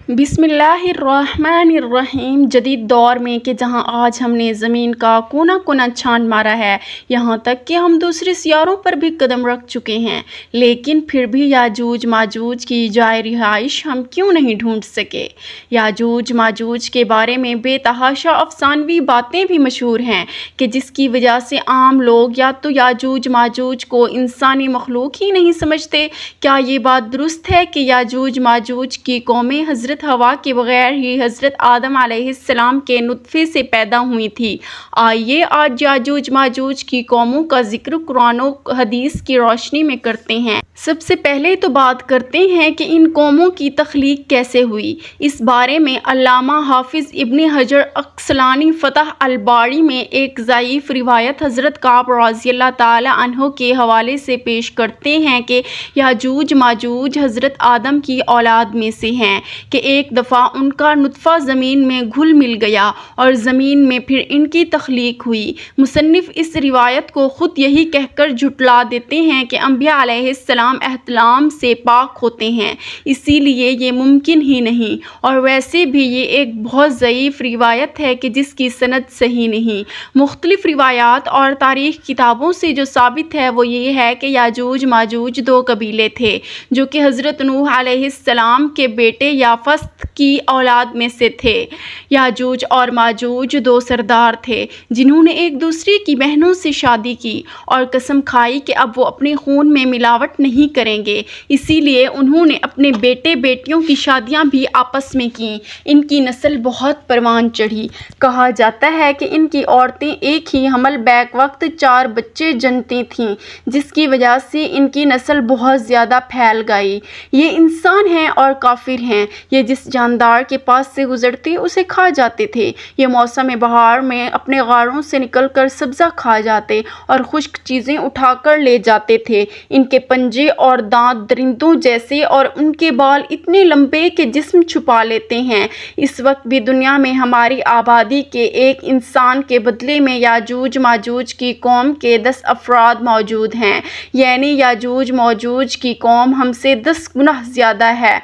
بسم اللہ الرحمن الرحیم۔ جدید دور میں کہ جہاں آج ہم نے زمین کا کونا کونا چھان مارا ہے، یہاں تک کہ ہم دوسرے سیاروں پر بھی قدم رکھ چکے ہیں، لیکن پھر بھی یاجوج ماجوج کی جائے رہائش ہم کیوں نہیں ڈھونڈ سکے؟ یاجوج ماجوج کے بارے میں بے تحاشا افسانوی باتیں بھی مشہور ہیں کہ جس کی وجہ سے عام لوگ یا تو یاجوج ماجوج کو انسانی مخلوق ہی نہیں سمجھتے۔ کیا یہ بات درست ہے کہ یاجوج ماجوج کی قومیں حضرت ہوا کے بغیر ہی حضرت آدم علیہ السلام کے نطفے سے پیدا ہوئی تھی؟ آئیے آج یاجوج ماجوج کی قوموں کا ذکر قرآن و حدیث کی روشنی میں کرتے ہیں۔ سب سے پہلے تو بات کرتے ہیں کہ ان قوموں کی تخلیق کیسے ہوئی۔ اس بارے میں علامہ حافظ ابن حجر عسقلانی فتح الباری میں ایک ضعیف روایت حضرت کعب رضی اللہ تعالی عنہ کے حوالے سے پیش کرتے ہیں کہ یاجوج ماجوج حضرت آدم کی اولاد میں سے ہیں کہ ایک دفعہ ان کا نطفہ زمین میں گھل مل گیا اور زمین میں پھر ان کی تخلیق ہوئی۔ مصنف اس روایت کو خود یہی کہہ کر جھٹلا دیتے ہیں کہ انبیاء علیہ السلام احتلام سے پاک ہوتے ہیں، اسی لیے یہ ممکن ہی نہیں، اور ویسے بھی یہ ایک بہت ضعیف روایت ہے کہ جس کی سند صحیح نہیں۔ مختلف روایات اور تاریخ کتابوں سے جو ثابت ہے وہ یہ ہے کہ یاجوج ماجوج دو قبیلے تھے جو کہ حضرت نوح علیہ السلام کے بیٹے یافست کی اولاد میں سے تھے۔ یاجوج اور ماجوج دو سردار تھے جنہوں نے ایک دوسرے کی بہنوں سے شادی کی اور قسم کھائی کہ اب وہ اپنے خون میں ملاوٹ نہیں کریں گے، اسی لیے انہوں نے اپنے بیٹے بیٹیوں کی شادیاں بھی آپس میں کیں۔ ان کی نسل بہت پروان چڑھی۔ کہا جاتا ہے کہ ان کی عورتیں ایک ہی حمل بیک وقت 4 بچے جنتی تھیں، جس کی وجہ سے ان کی نسل بہت زیادہ پھیل گئی۔ یہ انسان ہیں اور کافر ہیں، یہ جس جاندار کے پاس سے گزرتے اسے کھا جاتے تھے۔ یہ موسم بہار میں اپنے غاروں سے نکل کر سبزہ کھا جاتے اور خشک چیزیں اٹھا کر لے جاتے تھے۔ ان کے پنجے اور دانت درندوں جیسے اور ان کے بال اتنے لمبے کہ جسم چھپا لیتے ہیں۔ اس وقت بھی دنیا میں ہماری آبادی کے ایک انسان کے بدلے میں یاجوج ماجوج کی قوم کے 10 افراد موجود ہیں، یعنی یاجوج ماجوج کی قوم ہم سے 10 گنا زیادہ ہے۔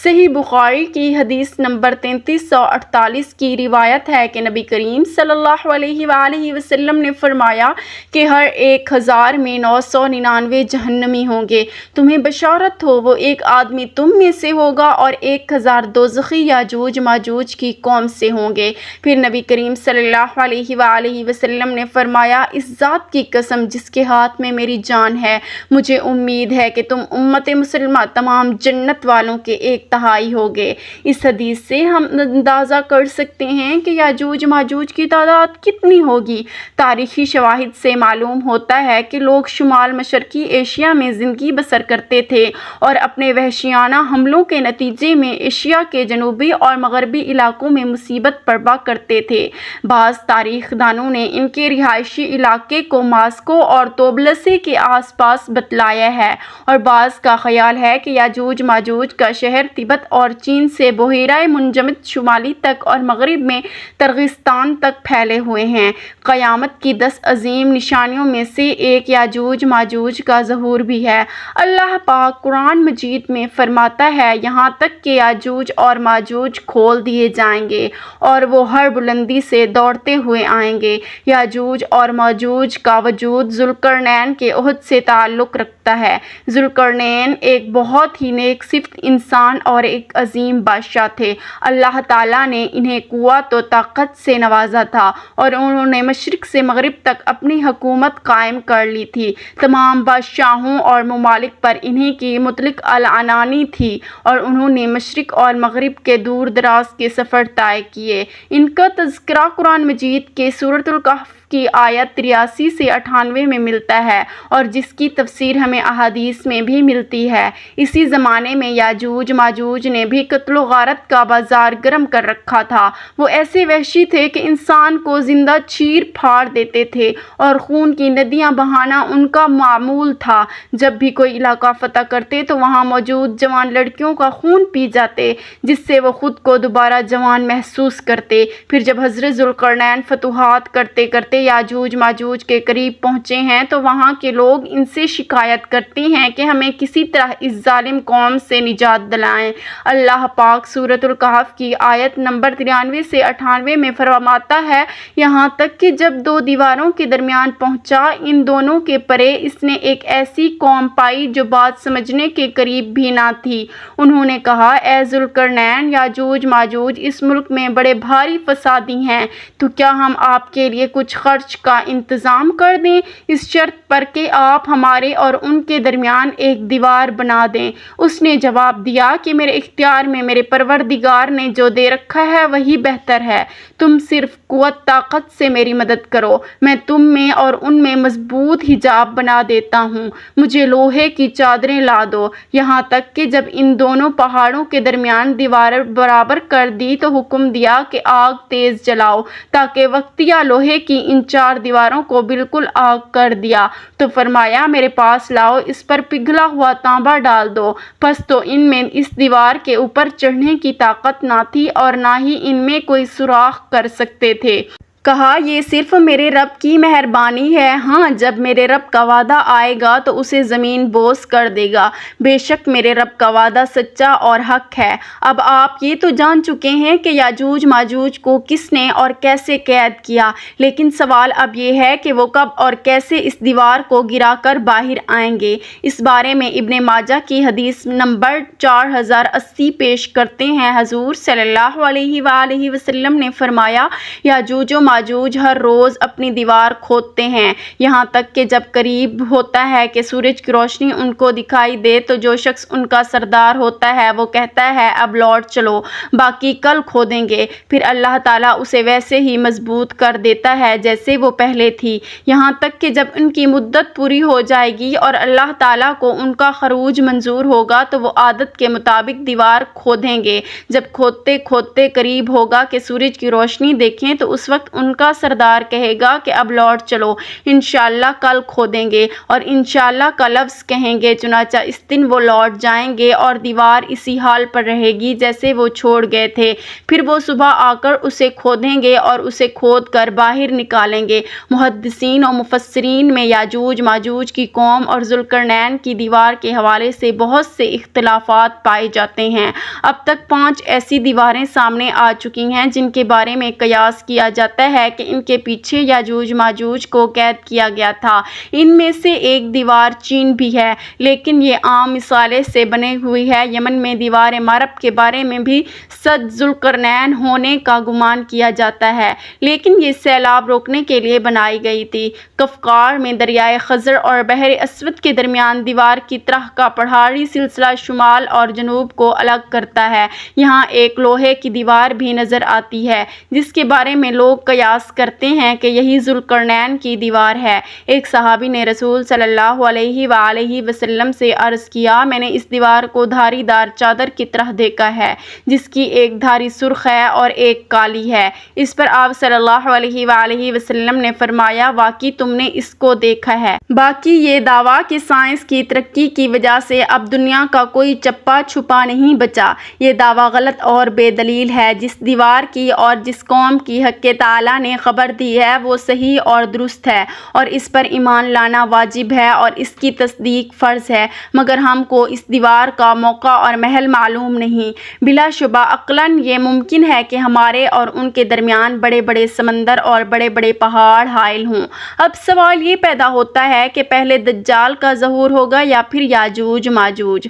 صحیح بخاری کی حدیث نمبر 3348 کی روایت ہے کہ نبی کریم صلی اللہ علیہ وآلہ وسلم نے فرمایا کہ ہر 1000 میں 999 جہنمی ہوں گے۔ تمہیں بشارت ہو، وہ ایک آدمی تم میں سے ہوگا اور 1000 دوزخی یاجوج ماجوج کی قوم سے ہوں گے۔ پھر نبی کریم صلی اللہ علیہ وآلہ وسلم نے فرمایا، اس ذات کی قسم جس کے ہاتھ میں میری جان ہے، مجھے امید ہے کہ تم امت مسلمہ تمام جنت والوں کے 1/3 ہوگے۔ اس حدیث سے ہم اندازہ کر سکتے ہیں کہ یاجوج ماجوج کی تعداد کتنی ہوگی۔ تاریخی شواہد سے معلوم ہوتا ہے کہ لوگ شمال مشرقی ایشیا میں زندگی بسر کرتے تھے اور اپنے وحشیانہ حملوں کے نتیجے میں ایشیا کے جنوبی اور مغربی علاقوں میں مصیبت برپا کرتے تھے۔ بعض تاریخ دانوں نے ان کے رہائشی علاقے کو ماسکو اور توبلسی کے آس پاس بتلایا ہے، اور بعض کا خیال ہے کہ یاجوج ماجوج کا شہر تبت اور چین سے بحیرہ منجمد شمالی تک اور مغرب میں ترغستان تک پھیلے ہوئے ہیں۔ قیامت کی 10 عظیم نشانیوں میں سے ایک یاجوج ماجوج کا ظہور بھی ہے۔ اللہ پاک قرآن مجید میں فرماتا ہے، یہاں تک کہ یاجوج اور ماجوج کھول دیے جائیں گے اور وہ ہر بلندی سے دوڑتے ہوئے آئیں گے۔ یاجوج اور ماجوج کا وجود ذوالقرنین کے عہد سے تعلق رکھتا ہے۔ ذوالقرنین ایک بہت ہی نیک صفت انسان اور ایک عظیم بادشاہ تھے۔ اللہ تعالیٰ نے انہیں قوت و طاقت سے نوازا تھا اور انہوں نے مشرق سے مغرب تک اپنی حکومت قائم کر لی تھی۔ تمام بادشاہوں اور ممالک پر انہی کی مطلق العنانی تھی اور انہوں نے مشرق اور مغرب کے دور دراز کے سفر طے کیے۔ ان کا تذکرہ قرآن مجید کے سورۃ الکہف کی آیت 83 سے 98 میں ملتا ہے اور جس کی تفسیر ہمیں احادیث میں بھی ملتی ہے۔ اسی زمانے میں یاجوج ماجوج نے بھی قتل و غارت کا بازار گرم کر رکھا تھا۔ وہ ایسے وحشی تھے کہ انسان کو زندہ چیر پھاڑ دیتے تھے اور خون کی ندیاں بہانا ان کا معمول تھا۔ جب بھی کوئی علاقہ فتح کرتے تو وہاں موجود جوان لڑکیوں کا خون پی جاتے، جس سے وہ خود کو دوبارہ جوان محسوس کرتے۔ پھر جب حضرت ذوالقرنین فتوحات کرتے کرتے یاجوج ماجوج کے قریب پہنچے ہیں تو وہاں کے لوگ ان سے شکایت کرتے ہیں کہ ہمیں کسی طرح اس ظالم قوم سے نجات دلائیں۔ اللہ پاک سورۃ الکہف کی آیت نمبر 93 سے 98 میں فرماتا ہے، یہاں تک کہ جب دو دیواروں کے درمیان پہنچا، ان دونوں کے پرے اس نے ایک ایسی قوم پائی جو بات سمجھنے کے قریب بھی نہ تھی۔ انہوں نے کہا، اے ذوالقرنین، یاجوج ماجوج اس ملک میں بڑے بھاری فسادی ہیں، تو کیا ہم آپ کے لیے کچھ خرچ کا انتظام کر دیں، اس شرط پر کہ آپ ہمارے اور ان کے درمیان ایک دیوار بنا دیں؟ اس نے جواب دیا کہ میرے اختیار میں میرے پروردگار نے جو دے رکھا ہے وہی بہتر ہے، تم صرف قوت طاقت سے میری مدد کرو، میں تم میں اور ان میں مضبوط حجاب بنا دیتا ہوں، مجھے لوہے کی چادریں لا دو۔ یہاں تک کہ جب ان دونوں پہاڑوں کے درمیان دیوار برابر کر دی تو حکم دیا کہ آگ تیز جلاؤ، تاکہ وقتیہ لوہے کی ان 4 دیواروں کو بالکل آگ کر دیا، تو فرمایا میرے پاس لاؤ، اس پر پگھلا ہوا تانبا ڈال دو۔ پس تو ان میں اس دیوار کے اوپر چڑھنے کی طاقت نہ تھی اور نہ ہی ان میں کوئی سوراخ کر سکتے تھے۔ کہا، یہ صرف میرے رب کی مہربانی ہے، ہاں جب میرے رب کا وعدہ آئے گا تو اسے زمین بوس کر دے گا، بے شک میرے رب کا وعدہ سچا اور حق ہے۔ اب آپ یہ تو جان چکے ہیں کہ یاجوج ماجوج کو کس نے اور کیسے قید کیا، لیکن سوال اب یہ ہے کہ وہ کب اور کیسے اس دیوار کو گرا کر باہر آئیں گے۔ اس بارے میں ابن ماجہ کی حدیث نمبر 4080 پیش کرتے ہیں، حضور صلی اللہ علیہ وآلہ وسلم نے فرمایا، یاجوج و ماجوج ہر روز اپنی دیوار کھودتے ہیں، یہاں تک کہ جب قریب ہوتا ہے کہ سورج کی روشنی ان کو دکھائی دے تو جو شخص ان کا سردار ہوتا ہے وہ کہتا ہے، اب لوٹ چلو، باقی کل کھودیں گے، پھر اللہ تعالیٰ اسے ویسے ہی مضبوط کر دیتا ہے جیسے وہ پہلے تھی، یہاں تک کہ جب ان کی مدت پوری ہو جائے گی اور اللہ تعالیٰ کو ان کا خروج منظور ہوگا تو وہ عادت کے مطابق دیوار کھودیں گے۔ جب کھودتے کھودتے قریب ہوگا کہ سورج کی روشنی دیکھیں تو اس وقت ان کا سردار کہے گا کہ اب لوٹ چلو، انشاءاللہ کل کھودیں گے، اور انشاءاللہ کا لفظ کہیں گے، چنانچہ اس دن وہ لوٹ جائیں گے اور دیوار اسی حال پر رہے گی جیسے وہ چھوڑ گئے تھے، پھر وہ صبح آ کر اسے کھودیں گے اور اسے کھود کر باہر نکالیں گے۔ محدثین و مفسرین میں یاجوج ماجوج کی قوم اور ذوالقرنین کی دیوار کے حوالے سے بہت سے اختلافات پائے جاتے ہیں۔ اب تک 5 ایسی دیواریں سامنے آ چکی ہیں جن کے بارے میں قیاس کیا جاتا ہے کہ ان کے پیچھے یاجوج ماجوج کو قید کیا گیا تھا۔ ان میں سے ایک دیوار چین بھی ہے، لیکن یہ عام مصالح سے بنی ہوئی ہے۔ یمن میں دیوار مارب کے بارے میں بھی سد ذوالقرنین ہونے کا گمان کیا جاتا ہے، لیکن یہ سیلاب روکنے کے لیے بنائی گئی تھی۔ قفقاز میں دریائے خزر اور بحر اسود کے درمیان دیوار کی طرح کا پہاڑی سلسلہ شمال اور جنوب کو الگ کرتا ہے۔ یہاں ایک لوہے کی دیوار بھی نظر آتی ہے جس کے بارے میں لوگ قیاس کرتے ہیں کہ یہی ذوالقرنین کی دیوار ہے۔ ایک صحابی نے رسول صلی اللہ علیہ وآلہ وسلم سے عرض کیا، میں نے اس دیوار کو دھاری دار چادر کی طرح دیکھا ہے جس کی ایک دھاری سرخ ہے اور ایک کالی ہے۔ اس پر آپ صلی اللہ علیہ وآلہ وسلم نے فرمایا، واقعی تم نے اس کو دیکھا ہے۔ باقی یہ دعویٰ کہ سائنس کی ترقی کی وجہ سے اب دنیا کا کوئی چپا چھپا نہیں بچا، یہ دعویٰ غلط اور بے دلیل ہے۔ جس دیوار کی اور جس قوم کی حق تعالیٰ نے خبر دی ہے وہ صحیح اور درست ہے، اور اس پر ایمان لانا واجب ہے اور اس کی تصدیق فرض ہے، مگر ہم کو اس دیوار کا موقع اور محل معلوم نہیں۔ بلا شبہ عقلاً یہ ممکن ہے کہ ہمارے اور ان کے درمیان بڑے بڑے سمندر اور بڑے بڑے پہاڑ حائل ہوں۔ اب سوال یہ پیدا ہوتا ہے کہ پہلے دجال کا ظہور ہوگا یا پھر یاجوج ماجوج؟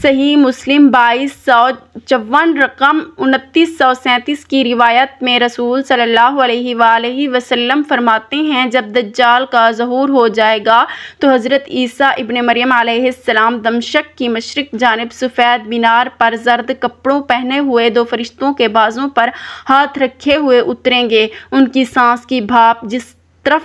صحیح مسلم 2254 رقم 2937 کی روایت میں رسول صلی اللہ علیہ وآلہ وسلم فرماتے ہیں، جب دجال کا ظہور ہو جائے گا تو حضرت عیسیٰ ابن مریم علیہ السلام دمشق کی مشرق جانب سفید مینار پر زرد کپڑوں پہنے ہوئے 2 فرشتوں کے بازوں پر ہاتھ رکھے ہوئے اتریں گے۔ ان کی سانس کی بھاپ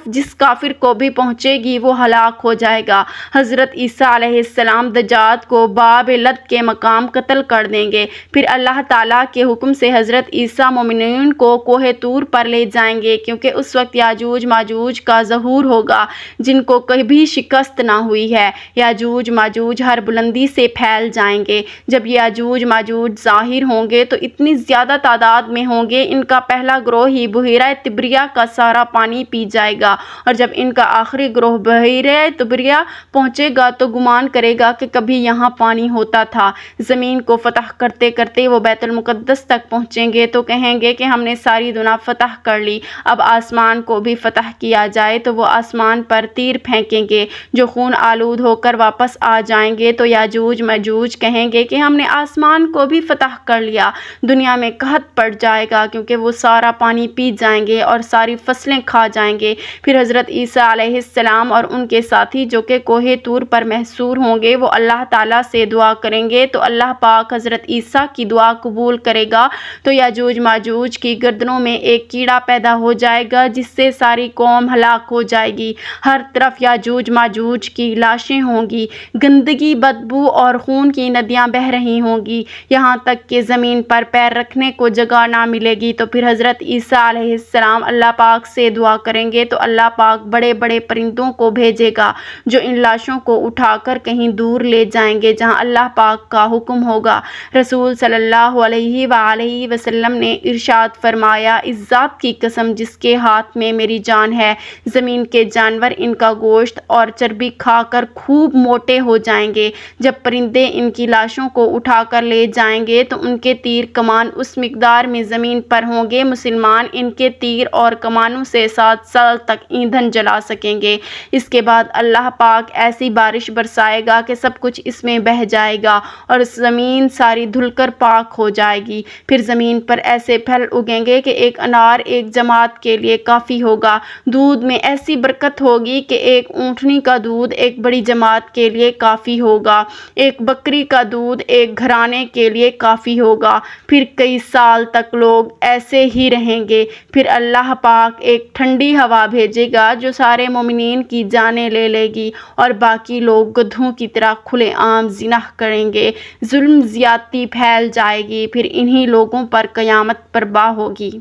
جس کافر کو بھی پہنچے گی وہ ہلاک ہو جائے گا۔ حضرت عیسیٰ علیہ السلام دجال کو باب لد کے مقام قتل کر دیں گے، پھر اللہ تعالیٰ کے حکم سے حضرت عیسیٰ مومنین کو کوہ طور پر لے جائیں گے، کیونکہ اس وقت یاجوج ماجوج کا ظہور ہوگا جن کو کبھی شکست نہ ہوئی ہے۔ یاجوج ماجوج ہر بلندی سے پھیل جائیں گے۔ جب یاجوج ماجوج ظاہر ہوں گے تو اتنی زیادہ تعداد میں ہوں گے، ان کا پہلا گروہ ہی بحیرہ تبریہ کا سارا پانی پی جائے جائے گا، اور جب ان کا آخری گروہ بحیرہ طبریہ پہنچے گا تو گمان کرے گا کہ کبھی یہاں پانی ہوتا تھا۔ زمین کو فتح کرتے کرتے وہ بیت المقدس تک پہنچیں گے تو کہیں گے کہ ہم نے ساری دنیا فتح کر لی، اب آسمان کو بھی فتح کیا جائے۔ تو وہ آسمان پر تیر پھینکیں گے جو خون آلود ہو کر واپس آ جائیں گے، تو یاجوج ماجوج کہیں گے کہ ہم نے آسمان کو بھی فتح کر لیا۔ دنیا میں قحط پڑ جائے گا کیونکہ وہ سارا پانی پی جائیں گے اور ساری فصلیں کھا جائیں گے۔ پھر حضرت عیسیٰ علیہ السلام اور ان کے ساتھی جو کہ کوہ طور پر محصور ہوں گے وہ اللہ تعالیٰ سے دعا کریں گے تو اللہ پاک حضرت عیسیٰ کی دعا قبول کرے گا، تو یاجوج ماجوج کی گردنوں میں ایک کیڑا پیدا ہو جائے گا جس سے ساری قوم ہلاک ہو جائے گی۔ ہر طرف یاجوج ماجوج کی لاشیں ہوں گی، گندگی، بدبو اور خون کی ندیاں بہہ رہی ہوں گی، یہاں تک کہ زمین پر پیر رکھنے کو جگہ نہ ملے گی۔ تو پھر حضرت عیسیٰ علیہ السلام اللہ پاک سے دعا کریں گے تو اللہ پاک بڑے بڑے پرندوں کو بھیجے گا جو ان لاشوں کو اٹھا کر کہیں دور لے جائیں گے جہاں اللہ پاک کا حکم ہوگا۔ رسول صلی اللہ علیہ وآلہ وسلم نے ارشاد فرمایا، اس ذات کی قسم جس کے ہاتھ میں میری جان ہے، زمین کے جانور ان کا گوشت اور چربی کھا کر خوب موٹے ہو جائیں گے۔ جب پرندے ان کی لاشوں کو اٹھا کر لے جائیں گے تو ان کے تیر کمان اس مقدار میں زمین پر ہوں گے، مسلمان ان کے تیر اور کمانوں سے 7 سال تک ایندھن جلا سکیں گے۔ اس کے بعد اللہ پاک ایسی بارش برسائے گا کہ سب کچھ اس میں بہہ جائے گا اور زمین ساری دھل کر پاک ہو جائے گی۔ پھر زمین پر ایسے پھل اگیں گے کہ ایک انار ایک جماعت کے لیے کافی ہوگا۔ دودھ میں ایسی برکت ہوگی کہ ایک اونٹنی کا دودھ ایک بڑی جماعت کے لیے کافی ہوگا، ایک بکری کا دودھ ایک گھرانے کے لیے کافی ہوگا۔ پھر کئی سال تک لوگ ایسے ہی رہیں گے۔ پھر اللہ پاک ایک ٹھنڈی ہوا بھیجے گا جو سارے مومنین کی جانیں لے لے گی اور باقی لوگ گدھوں کی طرح کھلے عام زنا کریں گے، ظلم زیادتی پھیل جائے گی، پھر انہی لوگوں پر قیامت برپا ہوگی۔